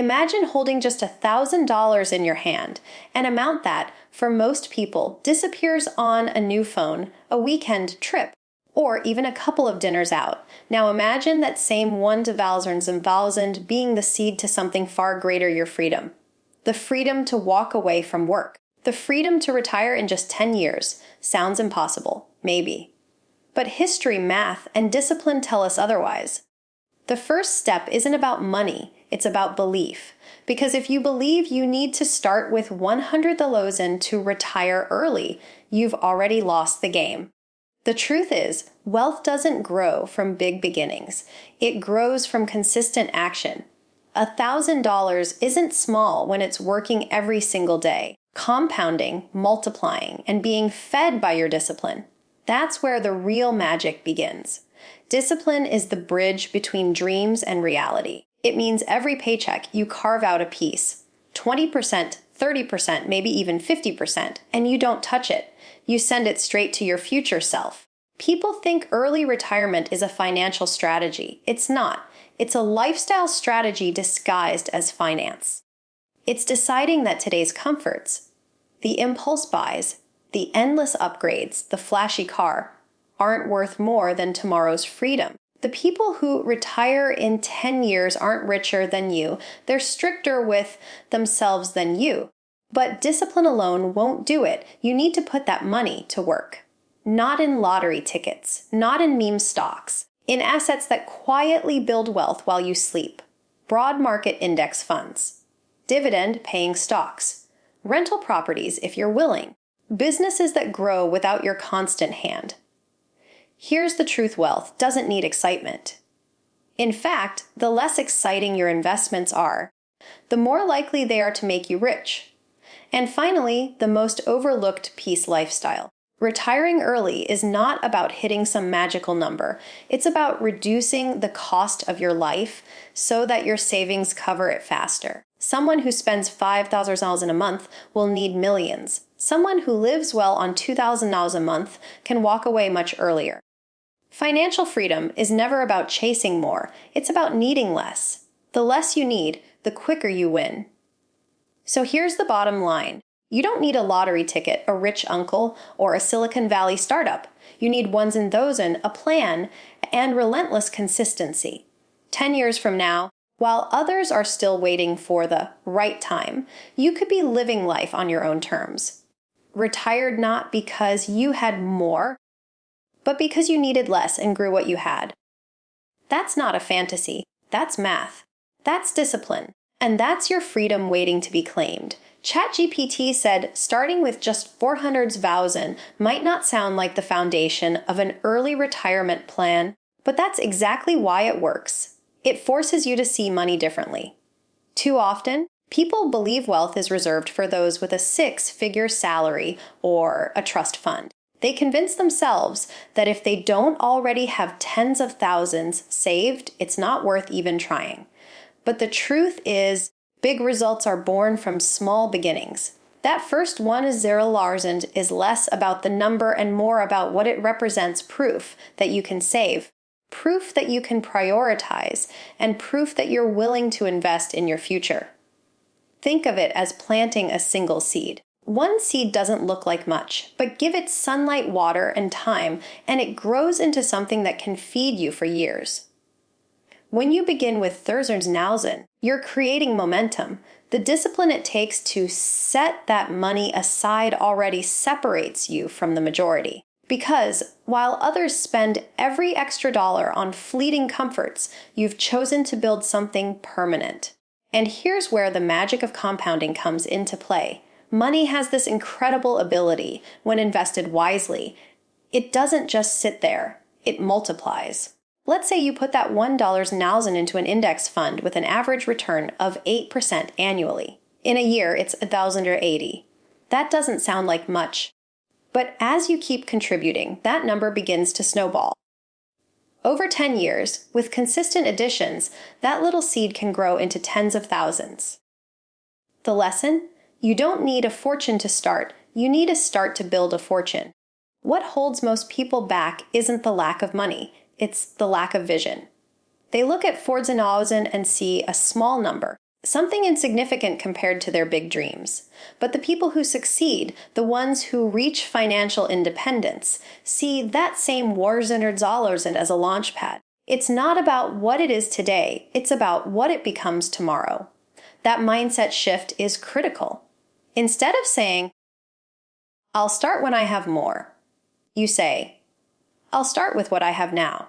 Imagine holding just $1,000 in your hand, an amount that, for most people, disappears on a new phone, a weekend trip, or even a couple of dinners out. Now imagine that same 1,000 being the seed to something far greater: your freedom. The freedom to walk away from work. The freedom to retire in just 10 years. Sounds impossible. Maybe. But history, math, and discipline tell us otherwise. The first step isn't about money, it's about belief. Because if you believe you need to start with 100,000 to retire early, you've already lost the game. The truth is, wealth doesn't grow from big beginnings. It grows from consistent action. $1,000 isn't small when it's working every single day, compounding, multiplying, and being fed by your discipline. That's where the real magic begins. Discipline is the bridge between dreams and reality. It means every paycheck you carve out a piece, 20%, 30%, maybe even 50%, and you don't touch it. You send it straight to your future self. People think early retirement is a financial strategy. It's not. It's a lifestyle strategy disguised as finance. It's deciding that today's comforts, the impulse buys, the endless upgrades, the flashy car, aren't worth more than tomorrow's freedom. The people who retire in 10 years aren't richer than you. They're stricter with themselves than you. But discipline alone won't do it. You need to put that money to work. Not in lottery tickets, not in meme stocks, in assets that quietly build wealth while you sleep. Broad market index funds, dividend-paying stocks, rental properties if you're willing, businesses that grow without your constant hand. Here's the truth: wealth doesn't need excitement. In fact, the less exciting your investments are, the more likely they are to make you rich. And finally, the most overlooked piece: lifestyle. Retiring early is not about hitting some magical number. It's about reducing the cost of your life so that your savings cover it faster. Someone who spends $5,000 a month will need millions. Someone who lives well on $2,000 a month can walk away much earlier. Financial freedom is never about chasing more. It's about needing less. The less you need, the quicker you win. So here's the bottom line. You don't need a lottery ticket, a rich uncle, or a Silicon Valley startup. You need ones and those in a plan and relentless consistency. 10 years from now, while others are still waiting for the right time, you could be living life on your own terms. Retired not because you had more, but because you needed less and grew what you had. That's not a fantasy. That's math. That's discipline. And that's your freedom waiting to be claimed. ChatGPT said starting with just 400,000 might not sound like the foundation of an early retirement plan, but that's exactly why it works. It forces you to see money differently. Too often, people believe wealth is reserved for those with a 6-figure salary or a trust fund. They convince themselves that if they don't already have tens of thousands saved, it's not worth even trying. But the truth is, big results are born from small beginnings. That first 1,000 is less about the number and more about what it represents: proof that you can save, proof that you can prioritize, and proof that you're willing to invest in your future. Think of it as planting a single seed. One seed doesn't look like much, but give it sunlight, water, and time, and it grows into something that can feed you for years. When you begin with 1,000, you're creating momentum. The discipline it takes to set that money aside already separates you from the majority. Because while others spend every extra dollar on fleeting comforts, you've chosen to build something permanent. And here's where the magic of compounding comes into play. Money has this incredible ability, when invested wisely. It doesn't just sit there, it multiplies. Let's say you put that $1,000 into an index fund with an average return of 8% annually. In a year, it's 1,080. That doesn't sound like much. But as you keep contributing, that number begins to snowball. Over 10 years, with consistent additions, that little seed can grow into tens of thousands. The lesson? You don't need a fortune to start. You need a start to build a fortune. What holds most people back isn't the lack of money. It's the lack of vision. They look at 4,000 and see a small number. Something insignificant compared to their big dreams. But the people who succeed, the ones who reach financial independence, see that same $100,000 as a launch pad. It's not about what it is today, it's about what it becomes tomorrow. That mindset shift is critical. Instead of saying, I'll start when I have more, you say, I'll start with what I have now.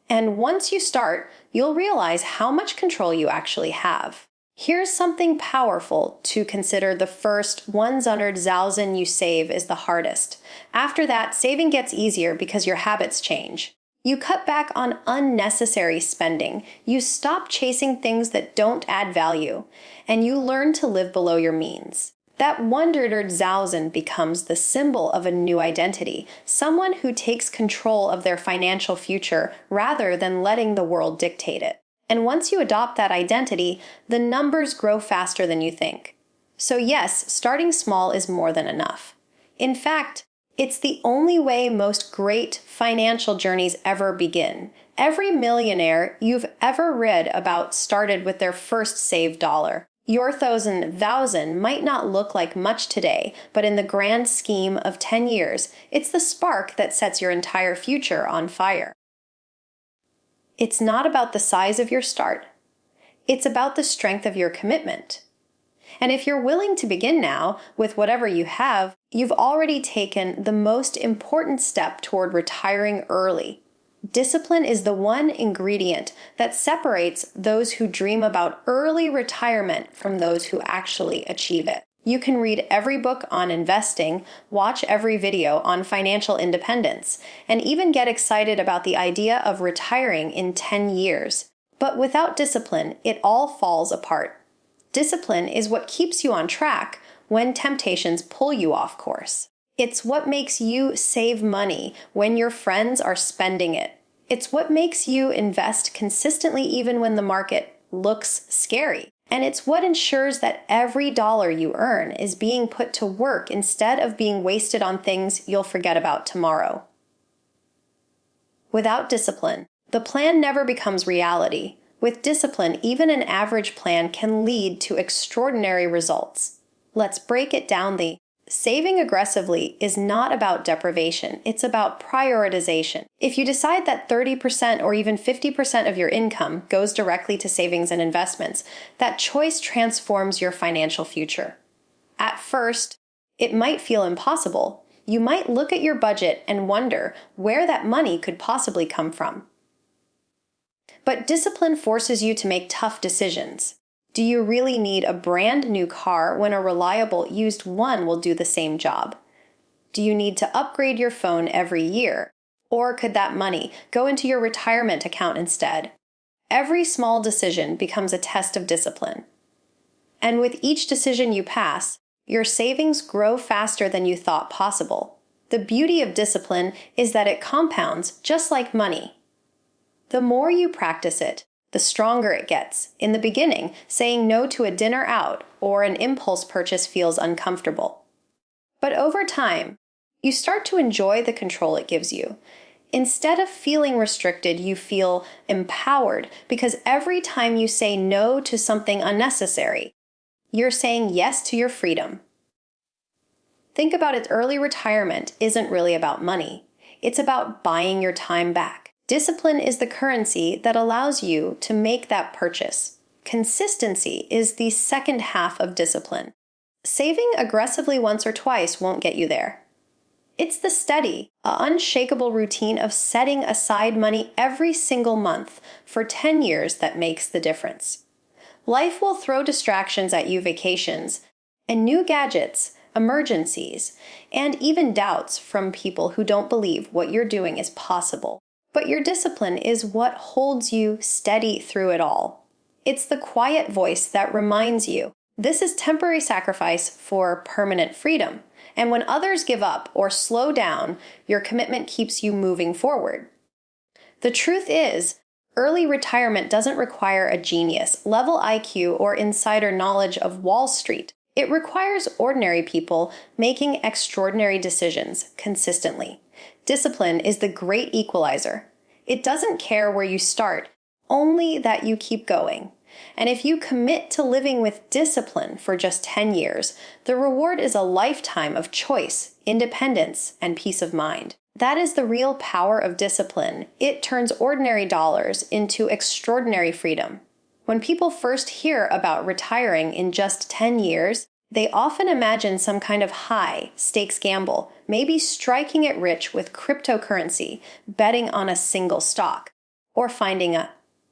And once you start, you'll realize how much control you actually have. Here's something powerful to consider. The first 100,000 you save is the hardest. After that, saving gets easier because your habits change. You cut back on unnecessary spending. You stop chasing things that don't add value. And you learn to live below your means. That 100,000 becomes the symbol of a new identity, someone who takes control of their financial future rather than letting the world dictate it. And once you adopt that identity, the numbers grow faster than you think. So yes, starting small is more than enough. In fact, it's the only way most great financial journeys ever begin. Every millionaire you've ever read about started with their first saved dollar. Your thousand might not look like much today, but in the grand scheme of 10 years, it's the spark that sets your entire future on fire. It's not about the size of your start. It's about the strength of your commitment. And if you're willing to begin now with whatever you have, you've already taken the most important step toward retiring early. Discipline is the one ingredient that separates those who dream about early retirement from those who actually achieve it. You can read every book on investing, watch every video on financial independence, and even get excited about the idea of retiring in 10 years. But without discipline, it all falls apart. Discipline is what keeps you on track when temptations pull you off course. It's what makes you save money when your friends are spending it. It's what makes you invest consistently even when the market looks scary. And it's what ensures that every dollar you earn is being put to work instead of being wasted on things you'll forget about tomorrow. Without discipline, the plan never becomes reality. With discipline, even an average plan can lead to extraordinary results. Let's break it down. Saving aggressively is not about deprivation, it's about prioritization. If you decide that 30% or even 50% of your income goes directly to savings and investments, that choice transforms your financial future. At first, it might feel impossible. You might look at your budget and wonder where that money could possibly come from. But discipline forces you to make tough decisions. Do you really need a brand new car when a reliable used one will do the same job? Do you need to upgrade your phone every year? Or could that money go into your retirement account instead? Every small decision becomes a test of discipline. And with each decision you pass, your savings grow faster than you thought possible. The beauty of discipline is that it compounds just like money. The more you practice it, the stronger it gets. In the beginning, saying no to a dinner out or an impulse purchase feels uncomfortable. But over time, you start to enjoy the control it gives you. Instead of feeling restricted, you feel empowered because every time you say no to something unnecessary, you're saying yes to your freedom. Think about it, early retirement isn't really about money. It's about buying your time back. Discipline is the currency that allows you to make that purchase. Consistency is the second half of discipline. Saving aggressively once or twice won't get you there. It's the steady, unshakable routine of setting aside money every single month for 10 years that makes the difference. Life will throw distractions at you, vacations, and new gadgets, emergencies, and even doubts from people who don't believe what you're doing is possible. But your discipline is what holds you steady through it all. It's the quiet voice that reminds you, this is temporary sacrifice for permanent freedom. And when others give up or slow down, your commitment keeps you moving forward. The truth is, early retirement doesn't require a genius, level IQ, or insider knowledge of Wall Street. It requires ordinary people making extraordinary decisions consistently. Discipline is the great equalizer. It doesn't care where you start, only that you keep going. And if you commit to living with discipline for just 10 years, the reward is a lifetime of choice, independence, and peace of mind. That is the real power of discipline. It turns ordinary dollars into extraordinary freedom. When people first hear about retiring in just 10 years, they often imagine some kind of high-stakes gamble, maybe striking it rich with cryptocurrency, betting on a single stock, or finding a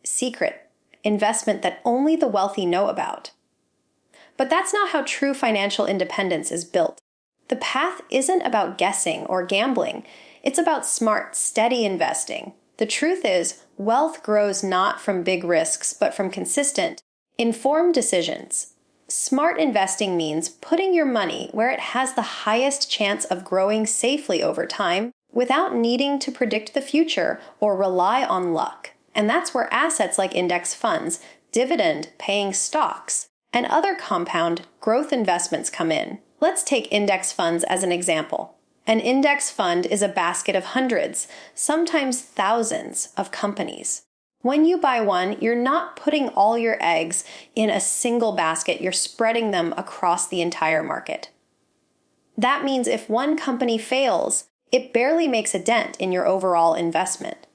secret investment that only the wealthy know about. But that's not how true financial independence is built. The path isn't about guessing or gambling. It's about smart, steady investing. The truth is, wealth grows not from big risks, but from consistent, informed decisions. Smart investing means putting your money where it has the highest chance of growing safely over time without needing to predict the future or rely on luck. And that's where assets like index funds, dividend-paying stocks, and other compound growth investments come in. Let's take index funds as an example. An index fund is a basket of hundreds, sometimes thousands, of companies. When you buy one, you're not putting all your eggs in a single basket, you're spreading them across the entire market. That means if one company fails, it barely makes a dent in your overall investment.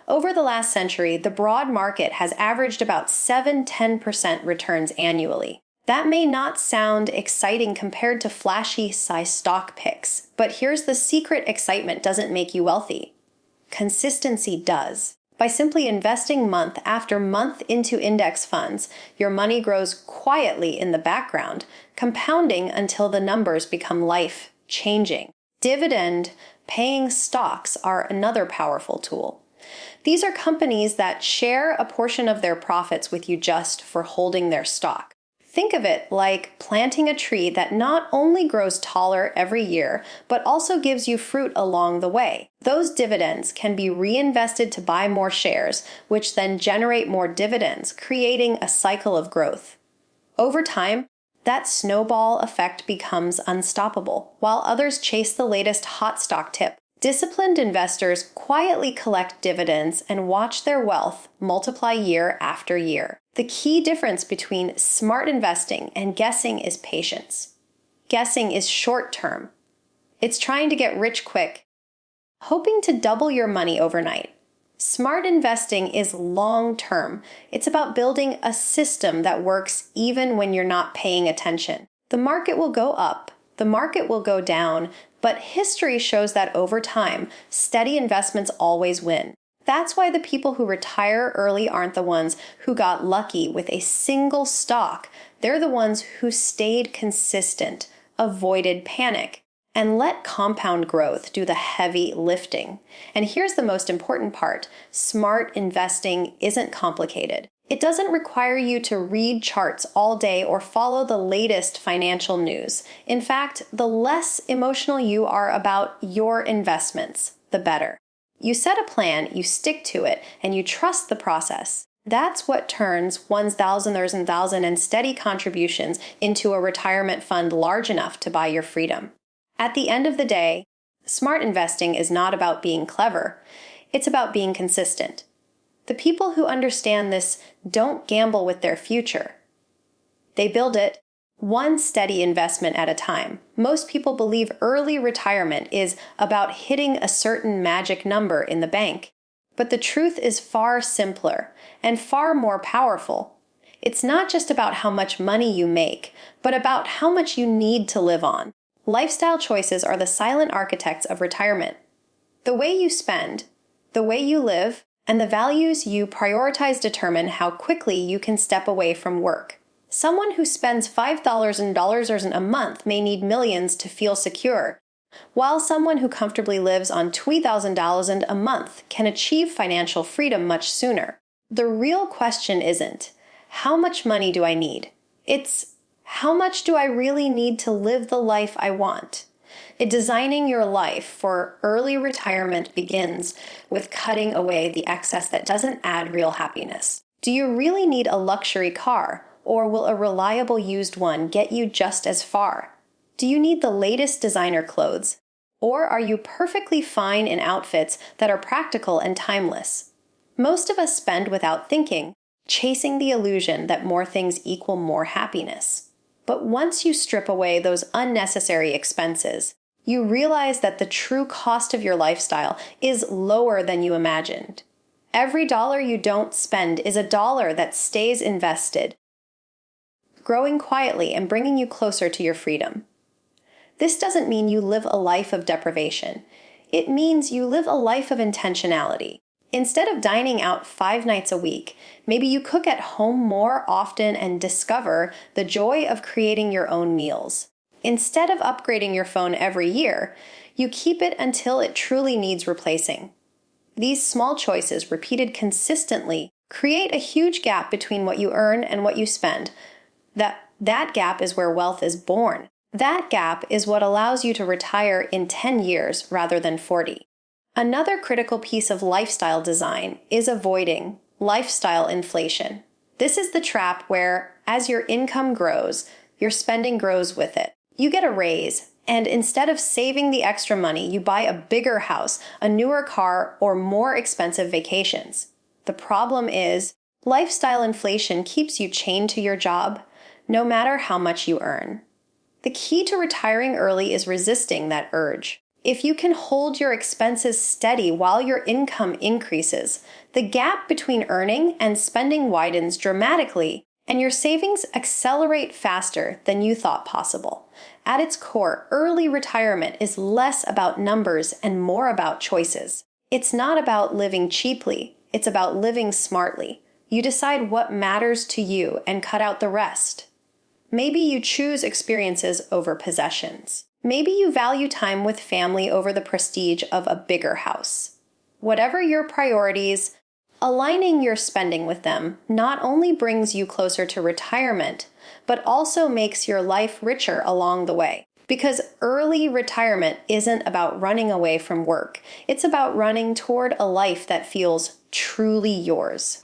Over the last century, the broad market has averaged about 7–10% returns annually. That may not sound exciting compared to flashy size stock picks, but here's the secret: excitement doesn't make you wealthy. Consistency does. By simply investing month after month into index funds, your money grows quietly in the background, compounding until the numbers become life-changing. Dividend-paying stocks are another powerful tool. These are companies that share a portion of their profits with you just for holding their stock. Think of it like planting a tree that not only grows taller every year, but also gives you fruit along the way. Those dividends can be reinvested to buy more shares, which then generate more dividends, creating a cycle of growth. Over time, that snowball effect becomes unstoppable, while others chase the latest hot stock tip. Disciplined investors quietly collect dividends and watch their wealth multiply year after year. The key difference between smart investing and guessing is patience. Guessing is short-term. It's trying to get rich quick, hoping to double your money overnight. Smart investing is long-term. It's about building a system that works even when you're not paying attention. The market will go up, the market will go down, but history shows that over time, steady investments always win. That's why the people who retire early aren't the ones who got lucky with a single stock. They're the ones who stayed consistent, avoided panic, and let compound growth do the heavy lifting. And here's the most important part: smart investing isn't complicated. It doesn't require you to read charts all day or follow the latest financial news. In fact, the less emotional you are about your investments, the better. You set a plan, you stick to it, and you trust the process. That's what turns one's thousands and steady contributions into a retirement fund large enough to buy your freedom. At the end of the day, smart investing is not about being clever. It's about being consistent. The people who understand this don't gamble with their future. They build it one steady investment at a time. Most people believe early retirement is about hitting a certain magic number in the bank. But the truth is far simpler and far more powerful. It's not just about how much money you make, but about how much you need to live on. Lifestyle choices are the silent architects of retirement. The way you spend, the way you live, and the values you prioritize determine how quickly you can step away from work. Someone who spends $5,000 a month may need millions to feel secure, while someone who comfortably lives on $2,000 a month can achieve financial freedom much sooner. The real question isn't, how much money do I need? It's, how much do I really need to live the life I want? Designing your life for early retirement begins with cutting away the excess that doesn't add real happiness. Do you really need a luxury car, or will a reliable used one get you just as far? Do you need the latest designer clothes, or are you perfectly fine in outfits that are practical and timeless? Most of us spend without thinking. chasing the illusion that more things equal more happiness. But once you strip away those unnecessary expenses, you realize that the true cost of your lifestyle is lower than you imagined. Every dollar you don't spend is a dollar that stays invested, growing quietly and bringing you closer to your freedom. This doesn't mean you live a life of deprivation. It means you live a life of intentionality. Instead of dining out 5 nights a week, maybe you cook at home more often and discover the joy of creating your own meals. Instead of upgrading your phone every year, you keep it until it truly needs replacing. These small choices, repeated consistently, create a huge gap between what you earn and what you spend. That gap is where wealth is born. That gap is what allows you to retire in 10 years rather than 40. Another critical piece of lifestyle design is avoiding lifestyle inflation. This is the trap where, as your income grows, your spending grows with it. You get a raise, and instead of saving the extra money, you buy a bigger house, a newer car, or more expensive vacations. The problem is, lifestyle inflation keeps you chained to your job, no matter how much you earn. The key to retiring early is resisting that urge. If you can hold your expenses steady while your income increases, the gap between earning and spending widens dramatically, and your savings accelerate faster than you thought possible. At its core, early retirement is less about numbers and more about choices. It's not about living cheaply, it's about living smartly. You decide what matters to you and cut out the rest. Maybe you choose experiences over possessions. Maybe you value time with family over the prestige of a bigger house. Whatever your priorities, aligning your spending with them not only brings you closer to retirement, but also makes your life richer along the way. Because early retirement isn't about running away from work. It's about running toward a life that feels truly yours.